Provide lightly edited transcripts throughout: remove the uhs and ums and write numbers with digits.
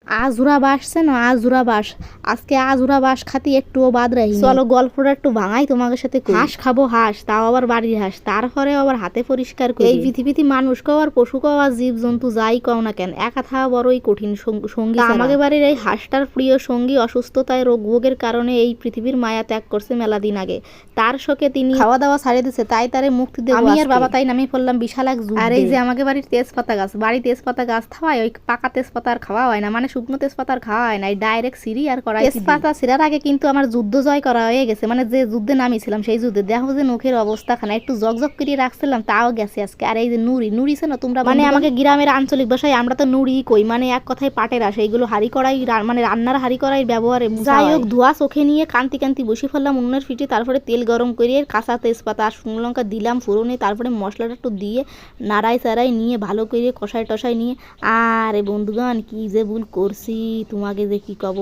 আজুরা বাসছে না আজুরা বাস। আজকে আজুরা বাস খাতি একটুও বাদ রাখি। চলো গল্পটা একটু ভাঙাই তোমাদের সাথে। হাঁস খাবো, হাঁস, তাও আবার বাড়ির হাঁস, তারপরে আবার হাতে পরিষ্কার করে। এই পৃথিবীতে মানুষ কও আর পশু কও আর জীব জন্তু যাই কও না কেন, একা থাকা বড়ই কঠিন সঙ্গী। আমাদের বাড়ির এই হাঁসটার প্রিয় সঙ্গী অসুস্থতায় রোগের কারণে এই পৃথিবীর মায়া ত্যাগ করছে মেলা দিন আগে। তার শোকে তিনি খাওয়া দাওয়া ছাড়িয়ে দিচ্ছে, তাই তারে মুক্তি দেব। আমি আর বাবা তাই নামিয়ে পড়লাম বিশাল এক যুদ্ধে। আর এই যে আমাকে বাড়ির তেজপাতা গাছ, বাড়ি তেজপাতা গাছ থাওয়ায় ওই পাকা তেজপাতা আর খাওয়া হয় না, মানে শুকনো তেজপাতার খাওয়া হয় না, ডাইরেক্ট সিঁড়ি আর কড়াই। তেজপাতা ছিঁড়ার আগে কিন্তু আমার যুদ্ধ জয় করা হয়ে গেছে, মানে যে যুদ্ধে নামিয়েছিলাম সেই যুদ্ধে দেখো যে নখের অবস্থা খানা একটু জকজক করিয়ে রাখছিলাম, তাও গেছে আজকে। আর এই যে নুড়িছে না তোমরা, মানে আমাকে গ্রামের আঞ্চলিক ভাষায় আমরা তো নুড়ি কই, মানে এক কথায় পাটের আসে। এইগুলো হাঁড়ি কড়াই, মানে রান্নার হাঁড়ি কড়াইয়ের ব্যবহারে। যাই হোক, ধোয়া চোখে নিয়ে কান্তি কান্তি বসে ফেললাম উনুনের ফিটে। তারপরে তেল গরম করে কাঁচা তেজপাতা আর শুকনো লঙ্কা দিলাম ফোড়নে, তারপরে মশলাটা একটু দিয়ে নাড়াই চাড়াই নিয়ে ভালো করে কষাই টসাই নিয়ে। আরে বন্ধুগণ, কি যে ভুল করছি তোমাকে যে কি কব,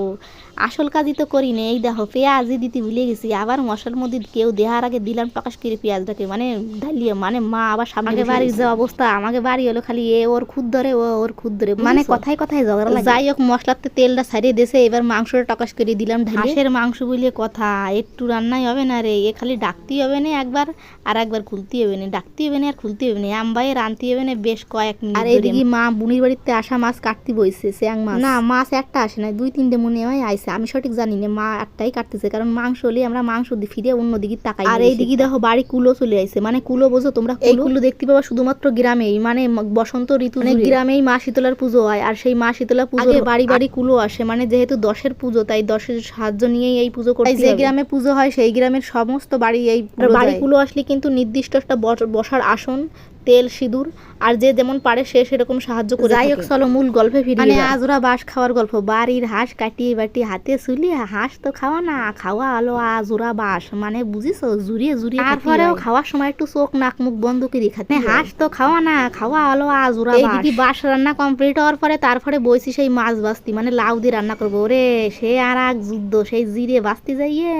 আসল কাজই তো করি না। এই দেখো পেঁয়াজই দিতে ভুলে গেছি, আবার মশলার মধ্যে কেউ দেহার আগে দিলাম টকাশ করে পেঁয়াজটাকে, মানে ঢালিয়ে, মানে মা আবার সামনে বাড়ির যে অবস্থা, আমাকে বাড়ি হলো খালি এ ওর খুদ ধরে ও ওর খুদ ধরে, মানে কথায় কথায় ঝগড়া লাগে। যাই হোক, মশলাতে তেলটা ছাড়িয়ে দিয়েছে, এবার মাংসটা টকাশ করে দিলাম ঢালি। হাঁসের মাংস বলে কথা, একটু রান্নাই হবে না রে, এ খালি ডাকতেই হবে না একবার আর একবার খুলতে হবে না, ডাকতে হবে না আর খুলতে হবে না, আমবাই রানতে হবে না বেশ কয়েক মিনিট। আর এইদিকে মা বুনির বাড়িতে আসা মাছ কাটতে বইছে, স্যাং মাছ। না, মাছ একটা আসে না, দুই তিনটে মনে হয় আইছে, আমি সঠিক জানি না, মা একটাই কাটতেছে, কারণ মাংস হলে আমরা মাংস ফিরে অন্যদিকে তাকাই। আর এইদিকে দেখো বাড়ি কুলো চলে আইছে, মানে কুলো বোঝো তোমরা, এই কুলো দেখতে পাবা শুধুমাত্র গ্রামেই, মানে বসন্ত ঋতু গ্রামেই মা শীতলার পুজো হয়। আর সেই মা শীতলা পুজো বাড়ি বাড়ি কুলো আসে, মানে যেহেতু দশের পুজো তাই দশের সাহায্য নিয়েই এই পুজো করতে। যে গ্রামে পুজো হয় সেই গ্রামের সমস্ত বাড়ি এই বাড়ি কুলো আসলে কিন্তু নির্দিষ্ট একটা বসার আসন, তেল সিঁদুর আর যে যেমন পারে সে সেরকম সাহায্য করে। যাই হোক, চলো মূল গল্পে ফিরি। মানে আজরা বাস খাওয়ার গল্প। বাড়ির হাঁস কাটিয়ে বাটিয়ে হাতে চুলিয়ে, হাঁস তো খাওয়া না, খাওয়া হলো আজরা বাস, মানে বুঝিছো, জুড়িয়ে জুড়িয়ে। তারপরেও খাওয়ার সময় একটু চোখ নাক মুখ বন্ধ করে খাতে। হাঁস তো খাওয়া না, খাওয়া হলো আজরা বাস। এইদিকে বাস রান্না কমপ্লিট হওয়ার পরে তারপরে বইছি সেই মাছ বাস্তি, মানে লাউ দিয়ে রান্না করবো। ওরে সে আর এক যুদ্ধ, সেই জিরে বাস্তি যাইয়ে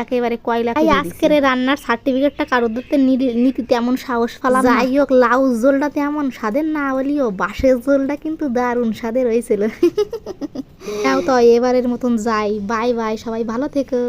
একেবারে কয়লা। আজকের রান্নার সার্টিফিকেটটা কারোর দিতে নীতি তেমন সাহস ফালাম। যাই হোক, লাউ ঝোলটা তেমন স্বাদের না হলেও বাঁশের ঝোলটা কিন্তু দারুণ স্বাদের হয়েছিল। তাও তো এবারের মতন যাই, বাই বাই, সবাই ভালো থেকো।